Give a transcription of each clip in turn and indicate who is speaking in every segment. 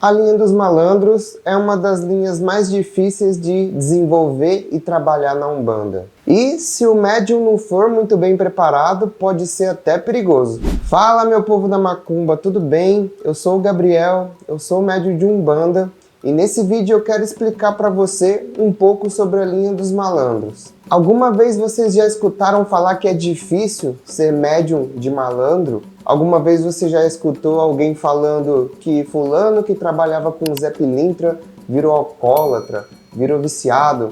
Speaker 1: A linha dos malandros é uma das linhas mais difíceis de desenvolver e trabalhar na Umbanda. E se o médium não for muito bem preparado, pode ser até perigoso. Fala, meu povo da Macumba, tudo bem? Eu sou o Gabriel, eu sou médium de Umbanda e nesse vídeo eu quero explicar para você um pouco sobre a linha dos malandros. Alguma vez vocês já escutaram falar que é difícil ser médium de malandro? Alguma vez você já escutou alguém falando que fulano que trabalhava com Zé Pilintra virou alcoólatra, virou viciado?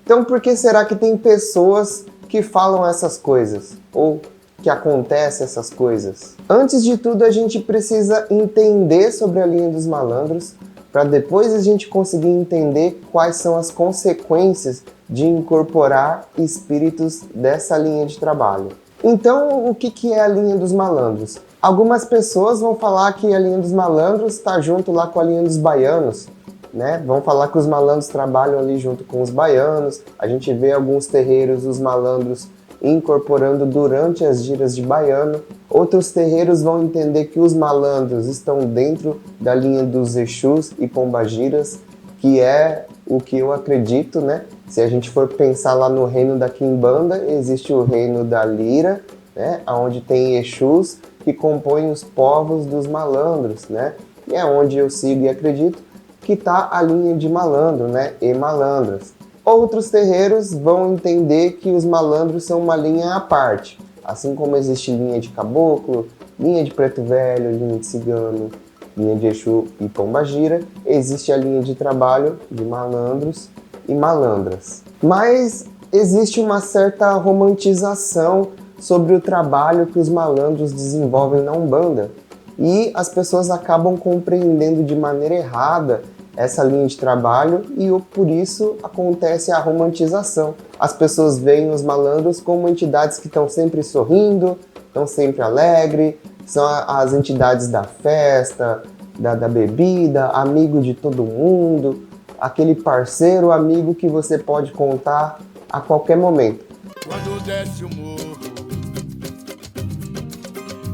Speaker 1: Então por que será que tem pessoas que falam essas coisas? Ou que acontecem essas coisas? Antes de tudo a gente precisa entender sobre a linha dos malandros, para depois a gente conseguir entender quais são as consequências de incorporar espíritos dessa linha de trabalho. Então, o que é a linha dos malandros? Algumas pessoas vão falar que a linha dos malandros está junto lá com a linha dos baianos, né? Vão falar que os malandros trabalham ali junto com os baianos. A gente vê alguns terreiros, os malandros incorporando durante as giras de baiano. Outros terreiros vão entender que os malandros estão dentro da linha dos Exus e Pombagiras, que é o que eu acredito, né? Se a gente for pensar lá no reino da Quimbanda, existe o reino da Lira, né? Onde tem Exus que compõem os povos dos malandros, né? E é onde eu sigo e acredito que está a linha de malandro, né? E malandras. Outros terreiros vão entender que os malandros são uma linha à parte. Assim como existe linha de caboclo, linha de preto velho, linha de cigano, linha de Exu e Pombagira, existe a linha de trabalho de malandros e malandras. Mas existe uma certa romantização sobre o trabalho que os malandros desenvolvem na Umbanda. E as pessoas acabam compreendendo de maneira errada essa linha de trabalho e por isso acontece a romantização. As pessoas veem os malandros como entidades que estão sempre sorrindo, estão sempre alegres, são as entidades da festa, da bebida, amigo de todo mundo, aquele parceiro, amigo que você pode contar a qualquer momento.
Speaker 2: Quando desce o morro,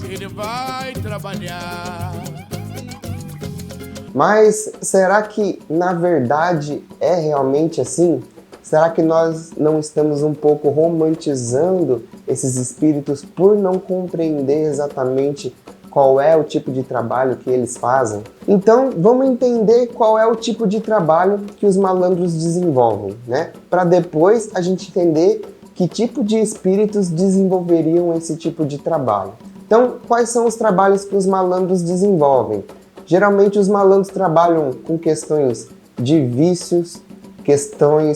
Speaker 2: ele vai trabalhar.
Speaker 1: Mas será que na verdade é realmente assim? Será que nós não estamos um pouco romantizando esses espíritos por não compreender exatamente qual é o tipo de trabalho que eles fazem? Então vamos entender qual é o tipo de trabalho que os malandros desenvolvem, né? Para depois a gente entender que tipo de espíritos desenvolveriam esse tipo de trabalho. Então, quais são os trabalhos que os malandros desenvolvem? Geralmente os malandros trabalham com questões de vícios,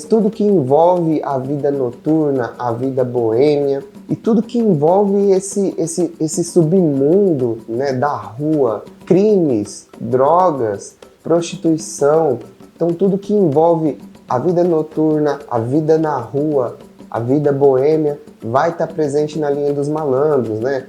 Speaker 1: tudo que envolve a vida noturna, a vida boêmia e tudo que envolve esse submundo, né, da rua, crimes, drogas, prostituição. Então tudo que envolve a vida noturna, a vida na rua, a vida boêmia vai estar presente na linha dos malandros, né?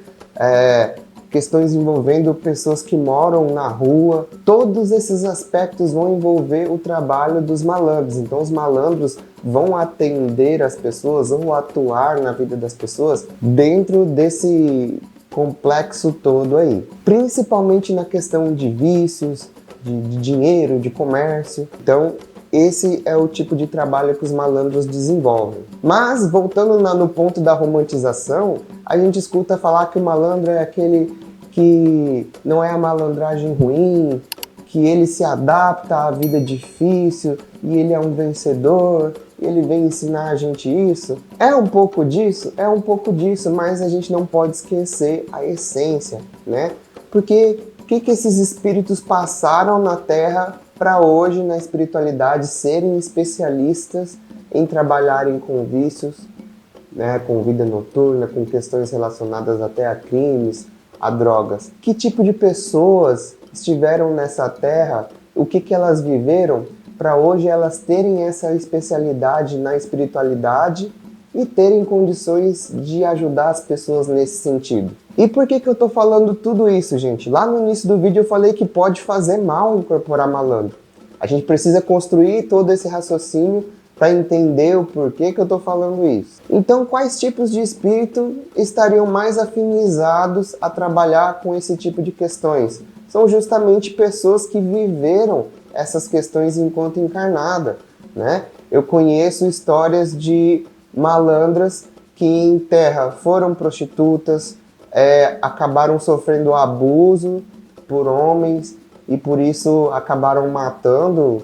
Speaker 1: Questões envolvendo pessoas que moram na rua, todos esses aspectos vão envolver o trabalho dos malandros. Então os malandros vão atender as pessoas, vão atuar na vida das pessoas dentro desse complexo todo aí. Principalmente na questão de vícios, de dinheiro, de comércio. Então esse é o tipo de trabalho que os malandros desenvolvem. Mas voltando no ponto da romantização, a gente escuta falar que o malandro é aquele que não é a malandragem ruim, que ele se adapta à vida difícil e ele é um vencedor, e ele vem ensinar a gente isso. É um pouco disso? É um pouco disso, mas a gente não pode esquecer a essência, né? Porque o que esses espíritos passaram na Terra para hoje, na espiritualidade, serem especialistas em trabalharem com vícios, né, com vida noturna, com questões relacionadas até a crimes, a drogas? Que tipo de pessoas estiveram nessa terra? O que elas viveram para hoje elas terem essa especialidade na espiritualidade e terem condições de ajudar as pessoas nesse sentido? E por que eu estou falando tudo isso, gente? Lá no início do vídeo eu falei que pode fazer mal incorporar malandro. A gente precisa construir todo esse raciocínio para entender o porquê que eu estou falando isso. Então, quais tipos de espírito estariam mais afinizados a trabalhar com esse tipo de questões? são justamente pessoas que viveram essas questões enquanto encarnada, né? Eu conheço histórias de malandras que em terra foram prostitutas, acabaram sofrendo abuso por homens e por isso acabaram matando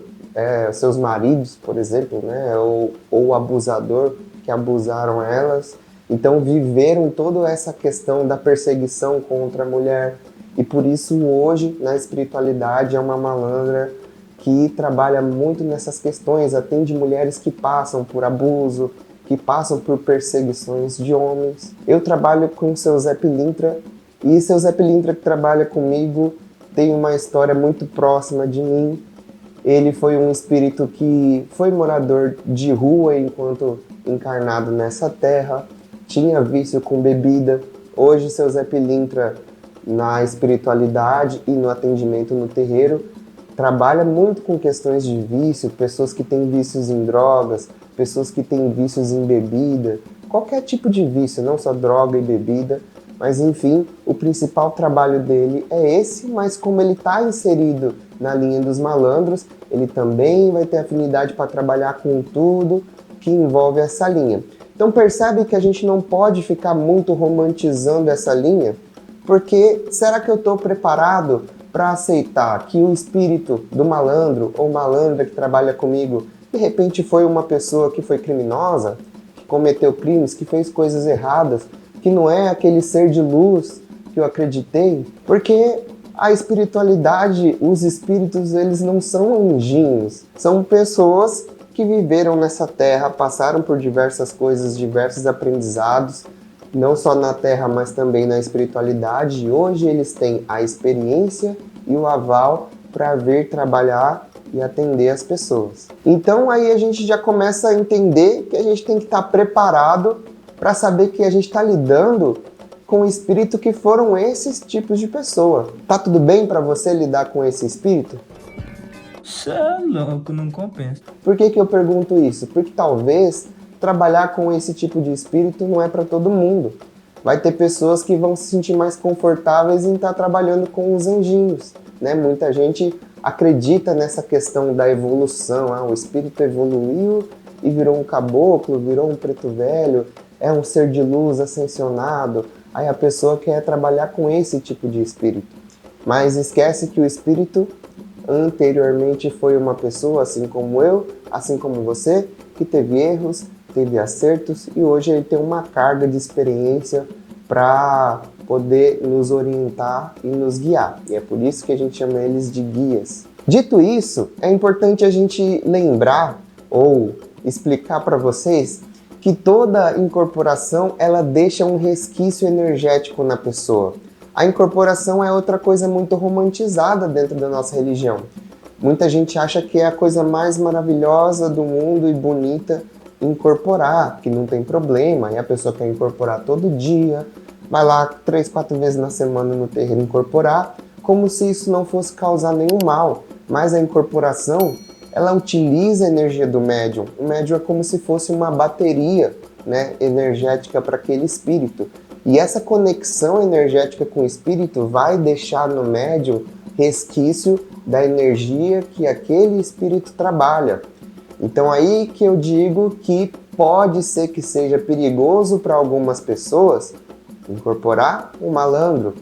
Speaker 1: seus maridos, por exemplo, né? Ou o abusador que abusaram elas. Então viveram toda essa questão da perseguição contra a mulher e por isso hoje na espiritualidade é uma malandra que trabalha muito nessas questões, atende mulheres que passam por abuso, que passam por perseguições de homens. Eu trabalho com o seu Zé Pilintra e o seu Zé Pilintra que trabalha comigo tem uma história muito próxima de mim. Ele foi um espírito que foi morador de rua enquanto encarnado nessa terra, tinha vício com bebida. Hoje seu Zé Pilintra, na espiritualidade e no atendimento no terreiro, trabalha muito com questões de vício, pessoas que têm vícios em drogas, pessoas que têm vícios em bebida, qualquer tipo de vício, não só droga e bebida, mas enfim, o principal trabalho dele é esse, mas como ele está inserido na linha dos malandros, ele também vai ter afinidade para trabalhar com tudo que envolve essa linha. Então percebe que a gente não pode ficar muito romantizando essa linha, porque será que eu estou preparado para aceitar que o espírito do malandro ou malandra que trabalha comigo de repente foi uma pessoa que foi criminosa, que cometeu crimes, que fez coisas erradas, que não é aquele ser de luz que eu acreditei? Porque a espiritualidade, os espíritos, eles não são anjinhos, são pessoas que viveram nessa terra, passaram por diversas coisas, diversos aprendizados, não só na terra, mas também na espiritualidade, e hoje eles têm a experiência e o aval para vir trabalhar e atender as pessoas. Então aí a gente já começa a entender que a gente tem que estar preparado para saber que a gente está lidando com o espírito que foram esses tipos de pessoa. Tá tudo bem para você lidar com esse espírito?
Speaker 3: Cê é louco, não compensa.
Speaker 1: Por que eu pergunto isso? Porque talvez trabalhar com esse tipo de espírito não é para todo mundo. Vai ter pessoas que vão se sentir mais confortáveis em estar trabalhando com os anjinhos, né? Muita gente acredita nessa questão da evolução. O espírito evoluiu e virou um caboclo, virou um preto velho, é um ser de luz ascensionado. Aí a pessoa quer trabalhar com esse tipo de espírito. Mas esquece que o espírito anteriormente foi uma pessoa, assim como eu, assim como você, que teve erros, teve acertos e hoje ele tem uma carga de experiência para poder nos orientar e nos guiar. E é por isso que a gente chama eles de guias. Dito isso, é importante a gente lembrar ou explicar para vocês que toda incorporação ela deixa um resquício energético na pessoa. A incorporação é outra coisa muito romantizada dentro da nossa religião. Muita gente acha que é a coisa mais maravilhosa do mundo e bonita incorporar, que não tem problema, e a pessoa quer incorporar todo dia, vai lá 3, 4 vezes na semana no terreiro incorporar, como se isso não fosse causar nenhum mal. Mas a incorporação, ela utiliza a energia do médium. O médium é como se fosse uma bateria, né, energética para aquele espírito. E essa conexão energética com o espírito vai deixar no médium resquício da energia que aquele espírito trabalha. Então aí que eu digo que pode ser que seja perigoso para algumas pessoas incorporar um malandro.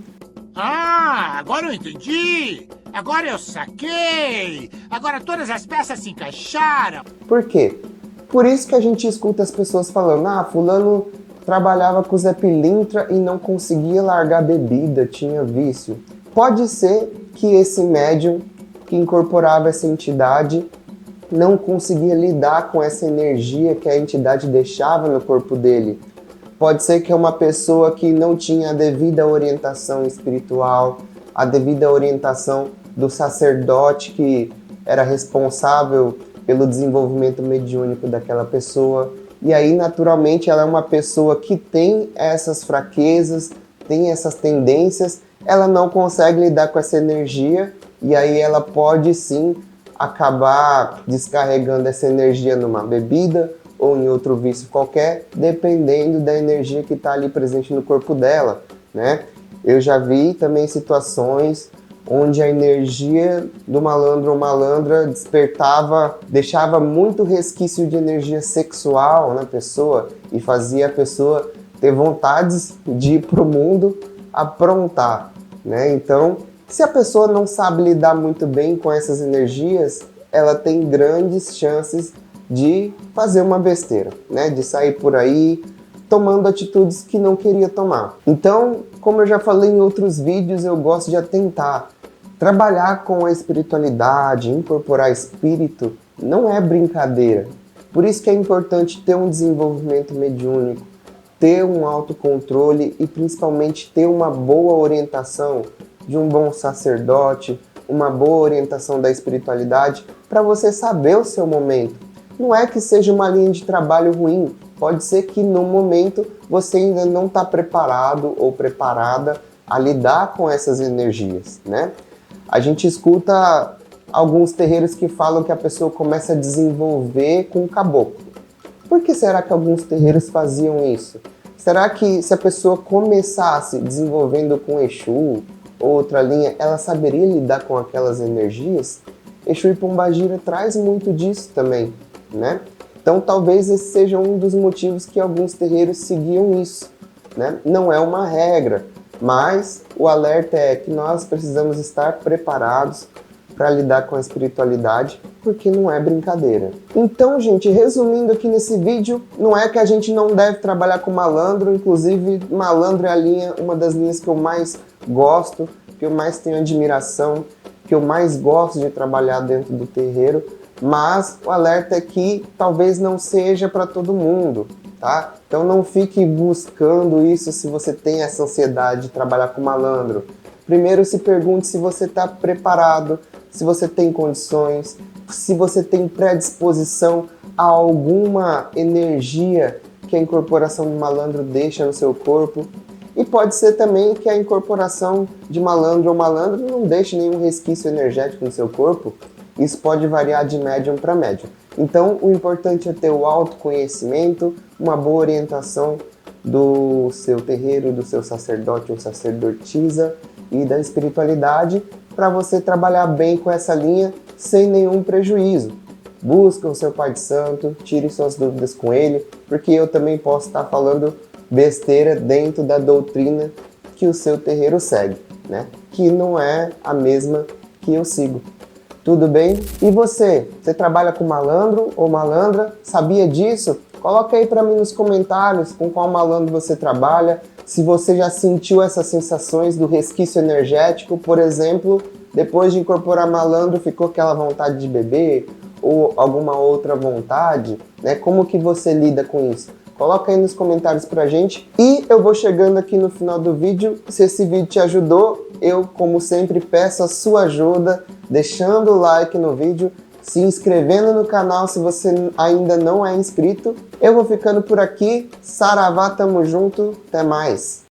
Speaker 2: Ah, agora eu entendi! Agora eu saquei! Agora todas as peças se encaixaram!
Speaker 1: Por quê? Por isso que a gente escuta as pessoas falando, fulano trabalhava com o Zé Pilintra e não conseguia largar bebida, tinha vício. Pode ser que esse médium que incorporava essa entidade não conseguia lidar com essa energia que a entidade deixava no corpo dele. Pode ser que é uma pessoa que não tinha a devida orientação espiritual, a devida orientação do sacerdote que era responsável pelo desenvolvimento mediúnico daquela pessoa. E aí, naturalmente, ela é uma pessoa que tem essas fraquezas, tem essas tendências, ela não consegue lidar com essa energia e aí ela pode sim acabar descarregando essa energia numa bebida ou em outro vício qualquer, dependendo da energia que está ali presente no corpo dela, né? Eu já vi também situações onde a energia do malandro ou malandra despertava, deixava muito resquício de energia sexual na pessoa e fazia a pessoa ter vontades de ir pro mundo aprontar, né? Então, se a pessoa não sabe lidar muito bem com essas energias, ela tem grandes chances de fazer uma besteira, né? De sair por aí tomando atitudes que não queria tomar. Então, como eu já falei em outros vídeos, eu gosto de atentar. Trabalhar com a espiritualidade, incorporar espírito, não é brincadeira. Por isso que é importante ter um desenvolvimento mediúnico, ter um autocontrole e principalmente ter uma boa orientação de um bom sacerdote, uma boa orientação da espiritualidade para você saber o seu momento. Não é que seja uma linha de trabalho ruim, pode ser que no momento você ainda não está preparado ou preparada a lidar com essas energias, né? A gente escuta alguns terreiros que falam que a pessoa começa a desenvolver com o caboclo. Por que será que alguns terreiros faziam isso? Será que se a pessoa começasse desenvolvendo com Exu, outra linha, ela saberia lidar com aquelas energias? Exu e Pombagira traz muito disso também, né? Então talvez esse seja um dos motivos que alguns terreiros seguiam isso, né? Não é uma regra, mas o alerta é que nós precisamos estar preparados para lidar com a espiritualidade, porque não é brincadeira. Então, gente, resumindo aqui nesse vídeo, não é que a gente não deve trabalhar com malandro, inclusive malandro é uma das linhas que eu mais gosto, que eu mais tenho admiração, que eu mais gosto de trabalhar dentro do terreiro, mas o alerta é que talvez não seja para todo mundo, tá? Então não fique buscando isso se você tem essa ansiedade de trabalhar com malandro. Primeiro se pergunte se você está preparado, se você tem condições, se você tem predisposição a alguma energia que a incorporação de malandro deixa no seu corpo. E pode ser também que a incorporação de malandro ou malandro não deixe nenhum resquício energético no seu corpo. Isso pode variar de médium para médium. Então, o importante é ter o autoconhecimento, uma boa orientação do seu terreiro, do seu sacerdote ou sacerdotisa e da espiritualidade para você trabalhar bem com essa linha sem nenhum prejuízo. Busca o seu Pai de Santo, tire suas dúvidas com ele, porque eu também posso estar falando besteira dentro da doutrina que o seu terreiro segue, né? Que não é a mesma que eu sigo. Tudo bem? E você? Você trabalha com malandro ou malandra? Sabia disso? Coloca aí para mim nos comentários com qual malandro você trabalha. Se você já sentiu essas sensações do resquício energético, por exemplo, depois de incorporar malandro, ficou aquela vontade de beber ou alguma outra vontade, né? Como que você lida com isso? Coloca aí nos comentários pra gente. E eu vou chegando aqui no final do vídeo. Se esse vídeo te ajudou, eu, como sempre, peço a sua ajuda, deixando o like no vídeo, se inscrevendo no canal se você ainda não é inscrito. Eu vou ficando por aqui. Saravá, tamo junto. Até mais.